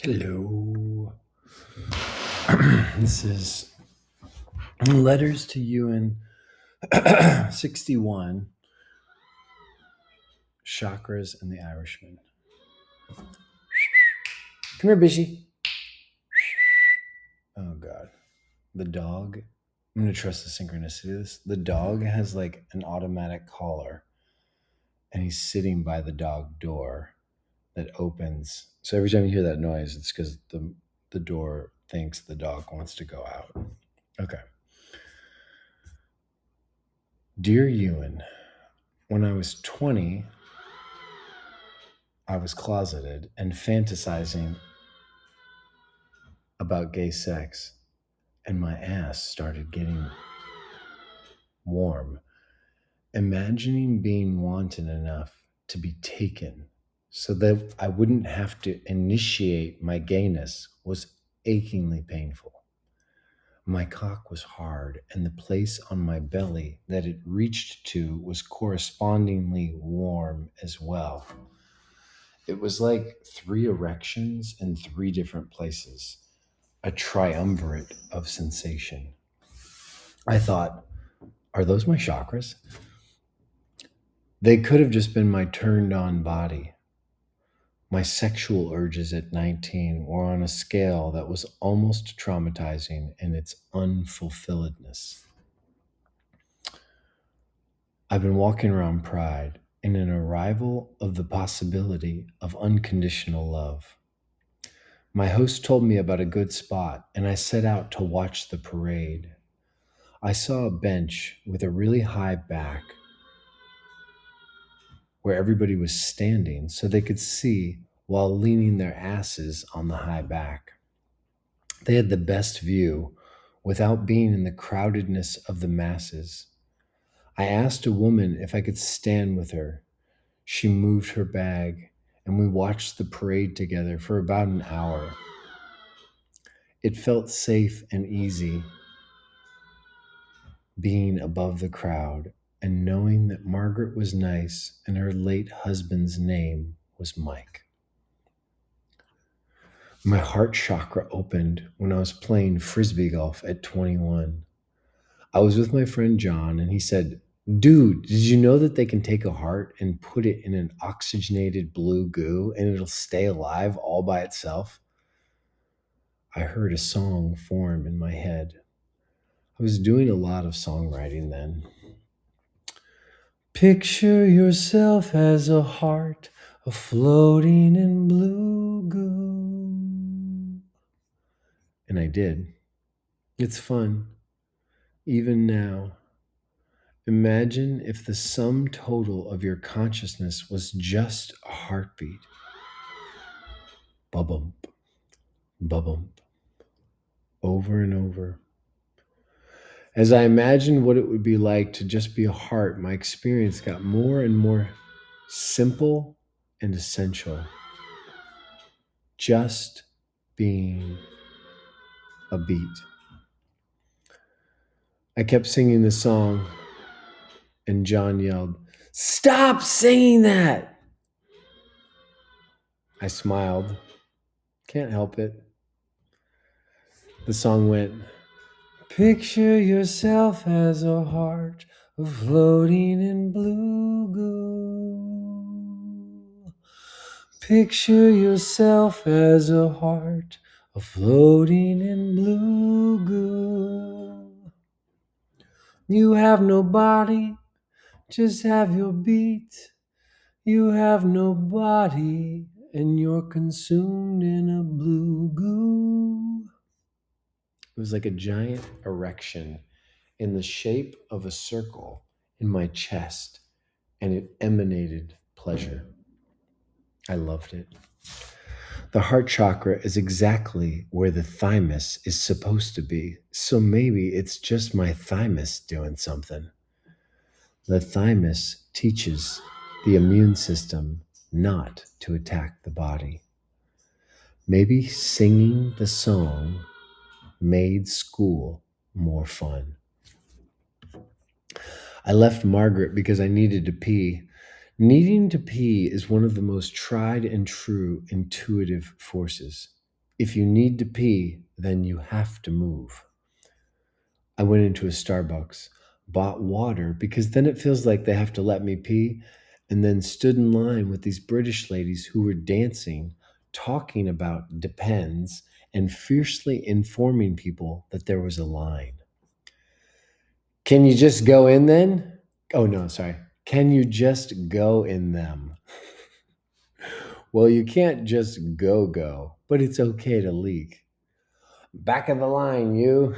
Hello. This is Letters to Ewan 61, Chakras and the Irishman. Come here, Bishy. Oh, God. The dog. I'm going to trust the synchronicity of this. The dog has like an automatic collar, and he's sitting by the dog door that opens. So every time you hear that noise, it's because the door thinks the dog wants to go out. Okay. Dear Ewan, when I was 20, I was closeted and fantasizing about gay sex, and my ass started getting warm. Imagining being wanted enough to be taken so that I wouldn't have to initiate my gayness was achingly painful. My cock was hard, and the place on my belly that it reached to was correspondingly warm as well. It was like 3 erections in 3 different places, a triumvirate of sensation. I thought, are those my chakras? They could have just been my turned on body. My sexual urges at 19 were on a scale that was almost traumatizing in its unfulfilledness. I've been walking around Pride in an arrival of the possibility of unconditional love. My host told me about a good spot, and I set out to watch the parade. I saw a bench with a really high back where everybody was standing so they could see while leaning their asses on the high back. They had the best view without being in the crowdedness of the masses. I asked a woman if I could stand with her. She moved her bag, and we watched the parade together for about an hour. It felt safe and easy being above the crowd and knowing that Margaret was nice and her late husband's name was Mike. My heart chakra opened when I was playing frisbee golf at 21. I was with my friend John, and he said, "Dude, did you know that they can take a heart and put it in an oxygenated blue goo and it'll stay alive all by itself?" I heard a song form in my head. I was doing a lot of songwriting then. Picture yourself as a heart floating in blue goo. And I did. It's fun. Even now. Imagine if the sum total of your consciousness was just a heartbeat. Bubump, bubump, over and over. As I imagined what it would be like to just be a heart, my experience got more and more simple and essential. Just being a beat. I kept singing the song, and John yelled, "Stop singing that!" I smiled. Can't help it. The song went, "Picture yourself as a heart floating in blue goo. Picture yourself as a heart floating in blue goo. You have no body, just have your beat. You have no body, and you're consumed in a blue goo." It was like a giant erection in the shape of a circle in my chest, and it emanated pleasure. I loved it. The heart chakra is exactly where the thymus is supposed to be, so maybe it's just my thymus doing something. The thymus teaches the immune system not to attack the body. Maybe singing the song made school more fun. I left Margaret because I needed to pee. Needing to pee is one of the most tried and true intuitive forces. If you need to pee, then you have to move. I went into a Starbucks, bought water because then it feels like they have to let me pee, and then stood in line with these British ladies who were dancing, talking about depends, and fiercely informing people that there was a line. Can you just go in then? Oh, no, sorry. Can you just go in them? Well, you can't just go, but it's okay to leak. Back of the line, you.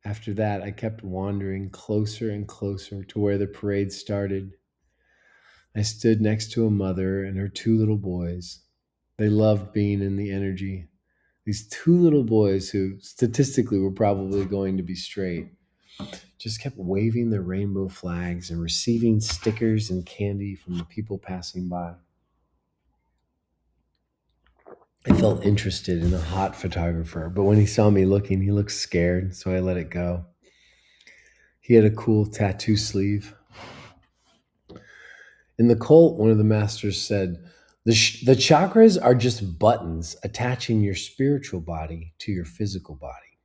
After that, I kept wandering closer and closer to where the parade started. I stood next to a mother and her two little boys. They loved being in the energy. These two little boys, who statistically were probably going to be straight, just kept waving their rainbow flags and receiving stickers and candy from the people passing by. I felt interested in a hot photographer, but when he saw me looking, he looked scared, so I let it go. He had a cool tattoo sleeve. In the cult, one of the masters said, the chakras are just buttons attaching your spiritual body to your physical body.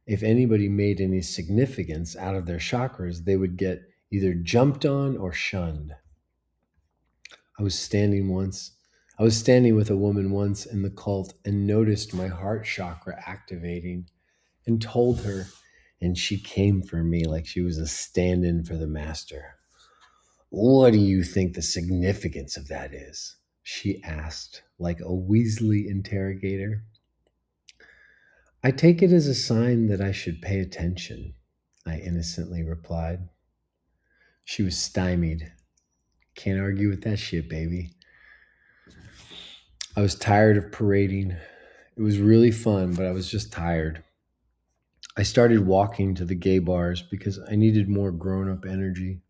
If anybody made any significance out of their chakras, they would get either jumped on or shunned. I was standing with a woman once in the cult and noticed my heart chakra activating and told her, and she came for me like she was a stand-in for the master. What do you think the significance of that is? She asked, like a Weasley interrogator. I take it as a sign that I should pay attention, I innocently replied. She was stymied. Can't argue with that shit, baby. I was tired of parading. It was really fun, but I was just tired. I started walking to the gay bars because I needed more grown-up energy.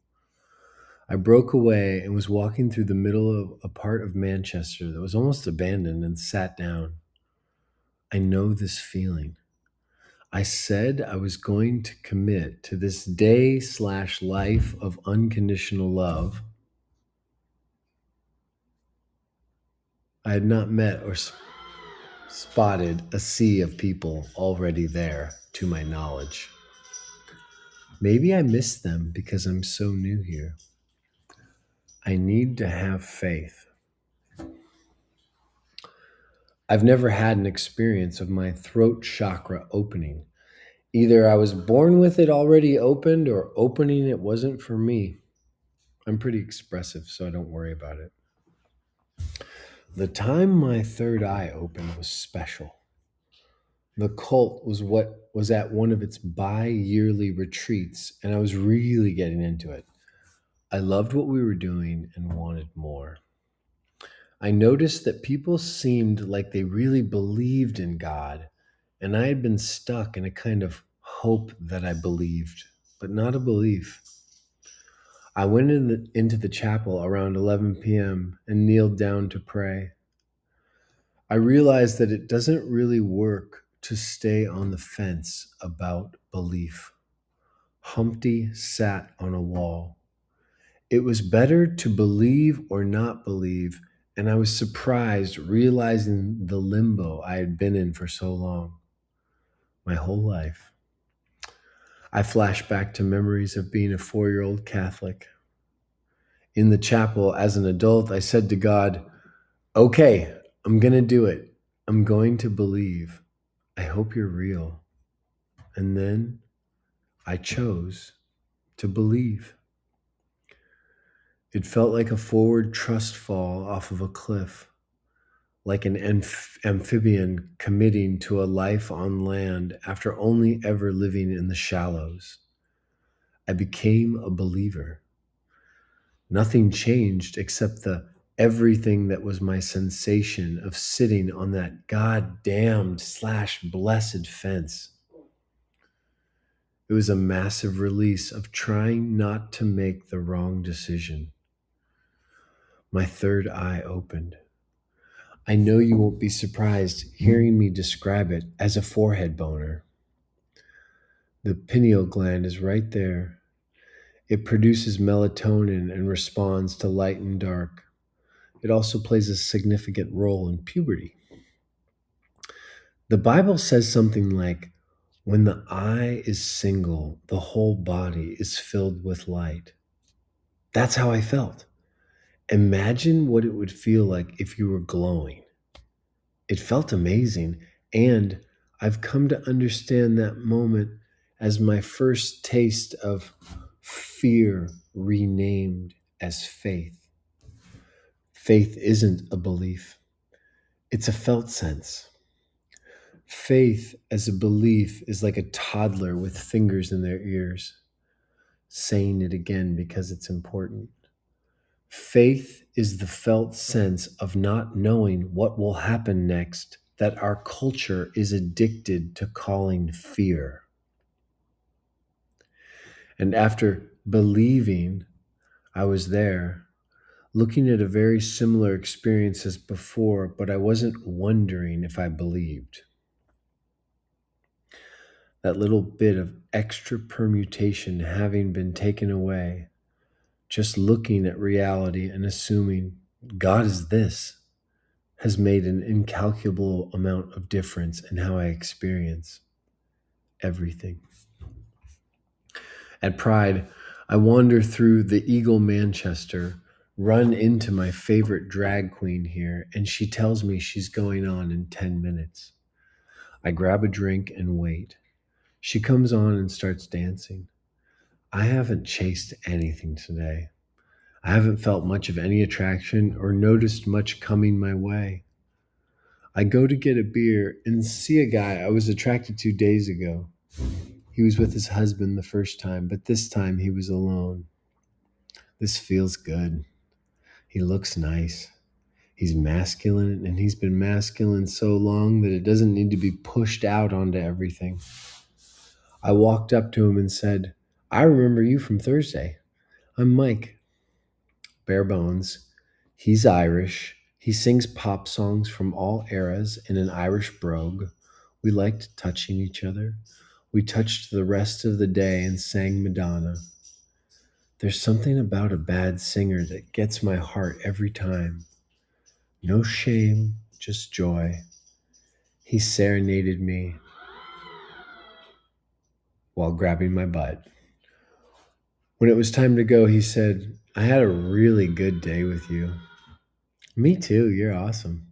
I broke away and was walking through the middle of a part of Manchester that was almost abandoned and sat down. I know this feeling. I said I was going to commit to this day/life of unconditional love. I had not met or spotted a sea of people already there, to my knowledge. Maybe I missed them because I'm so new here. I need to have faith. I've never had an experience of my throat chakra opening. Either I was born with it already opened or opening it wasn't for me. I'm pretty expressive, so I don't worry about it. The time my third eye opened was special. The cult was at one of its bi-yearly retreats, and I was really getting into it. I loved what we were doing and wanted more. I noticed that people seemed like they really believed in God, and I had been stuck in a kind of hope that I believed, but not a belief. I went into the chapel around 11 p.m. and kneeled down to pray. I realized that it doesn't really work to stay on the fence about belief. Humpty sat on a wall. It was better to believe or not believe, and I was surprised realizing the limbo I had been in for so long, my whole life. I flashed back to memories of being a 4-year-old Catholic. In the chapel as an adult, I said to God, okay, I'm going to do it. I'm going to believe. I hope you're real. And then I chose to believe. It felt like a forward trust fall off of a cliff, like an amphibian committing to a life on land after only ever living in the shallows. I became a believer. Nothing changed except the everything that was my sensation of sitting on that goddamned/blessed fence. It was a massive release of trying not to make the wrong decision. My third eye opened. I know you won't be surprised hearing me describe it as a forehead boner. The pineal gland is right there. It produces melatonin and responds to light and dark. it also plays a significant role in puberty. The Bible says something like, when the eye is single, the whole body is filled with light. That's how I felt. Imagine what it would feel like if you were glowing. It felt amazing. And I've come to understand that moment as my first taste of fear renamed as faith. Faith isn't a belief, it's a felt sense. Faith as a belief is like a toddler with fingers in their ears, saying it again because it's important. Faith is the felt sense of not knowing what will happen next that our culture is addicted to calling fear. And after believing I was there, looking at a very similar experience as before, but I wasn't wondering if I believed. That little bit of extra permutation having been taken away, just looking at reality and assuming God is this, has made an incalculable amount of difference in how I experience everything. At Pride, I wander through the Eagle Manchester, run into my favorite drag queen here, and she tells me she's going on in 10 minutes. I grab a drink and wait. She comes on and starts dancing. I haven't chased anything today. I haven't felt much of any attraction or noticed much coming my way. I go to get a beer and see a guy I was attracted to days ago. He was with his husband the first time, but this time he was alone. This feels good. He looks nice. He's masculine, and he's been masculine so long that it doesn't need to be pushed out onto everything. I walked up to him and said, I remember you from Thursday. I'm Mike. Bare bones. He's Irish. He sings pop songs from all eras in an Irish brogue. We liked touching each other. We touched the rest of the day and sang Madonna. There's something about a bad singer that gets my heart every time. No shame, just joy. He serenaded me while grabbing my butt. When it was time to go, he said, I had a really good day with you. Me too, you're awesome.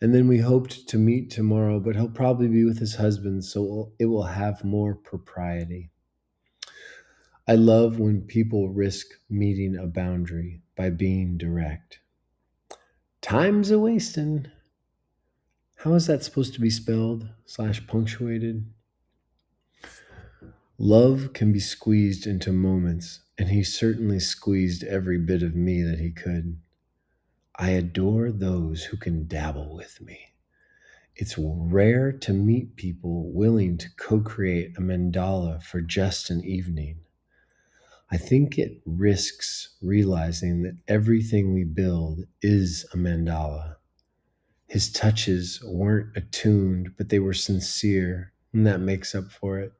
And then we hoped to meet tomorrow, but he'll probably be with his husband, so it will have more propriety. I love when people risk meeting a boundary by being direct. Time's a wastin'. How is that supposed to be spelled / punctuated? Love can be squeezed into moments, and he certainly squeezed every bit of me that he could. I adore those who can dabble with me. It's rare to meet people willing to co-create a mandala for just an evening. I think it risks realizing that everything we build is a mandala. His touches weren't attuned, but they were sincere, and that makes up for it.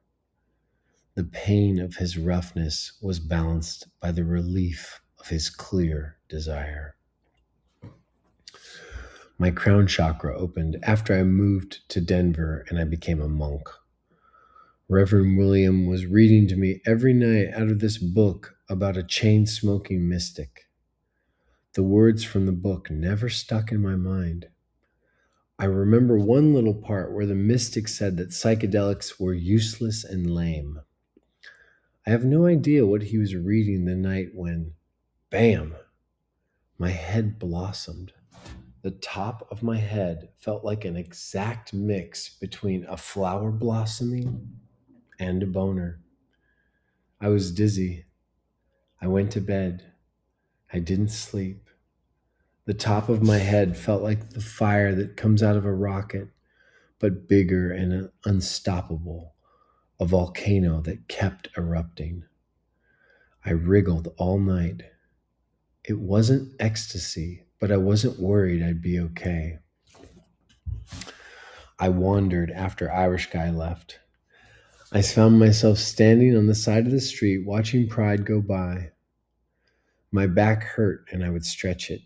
The pain of his roughness was balanced by the relief of his clear desire. My crown chakra opened after I moved to Denver and I became a monk. Reverend William was reading to me every night out of this book about a chain-smoking mystic. The words from the book never stuck in my mind. I remember one little part where the mystic said that psychedelics were useless and lame. I have no idea what he was reading the night when, bam, my head blossomed. The top of my head felt like an exact mix between a flower blossoming and a boner. I was dizzy. I went to bed. I didn't sleep. The top of my head felt like the fire that comes out of a rocket, but bigger and unstoppable, a volcano that kept erupting. I wriggled all night. It wasn't ecstasy, but I wasn't worried I'd be okay. I wandered after Irish guy left. I found myself standing on the side of the street watching Pride go by. My back hurt and I would stretch it.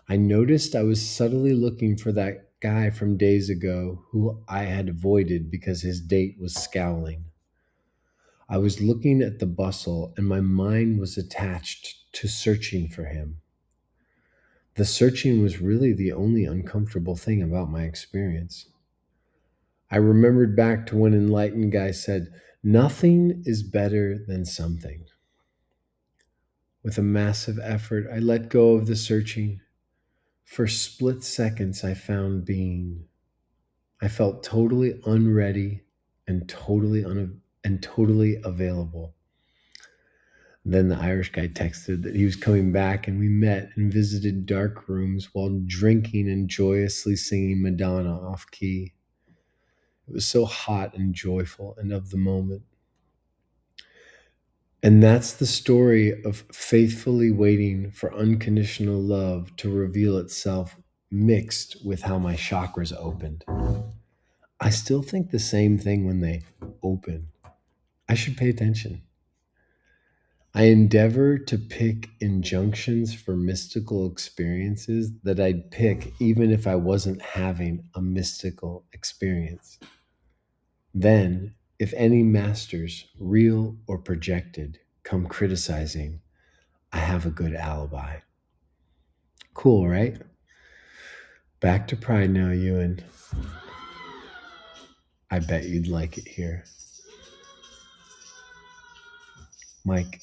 I noticed I was subtly looking for that guy from days ago who I had avoided because his date was scowling. I was looking at the bustle and my mind was attached to searching for him. The searching was really the only uncomfortable thing about my experience. I remembered back to when enlightened guy said, "Nothing is better than something." With a massive effort, I let go of the searching. For split seconds, I found being. I felt totally unready and totally available. Then the Irish guy texted that he was coming back, and we met and visited dark rooms while drinking and joyously singing Madonna off key. It was so hot and joyful and of the moment. And that's the story of faithfully waiting for unconditional love to reveal itself, mixed with how my chakras opened. I still think the same thing when they open. I should pay attention. I endeavor to pick injunctions for mystical experiences that I'd pick even if I wasn't having a mystical experience. Then, if any masters, real or projected, come criticizing, I have a good alibi. Cool, right? Back to pride now, Ewan. I bet you'd like it here. Mike.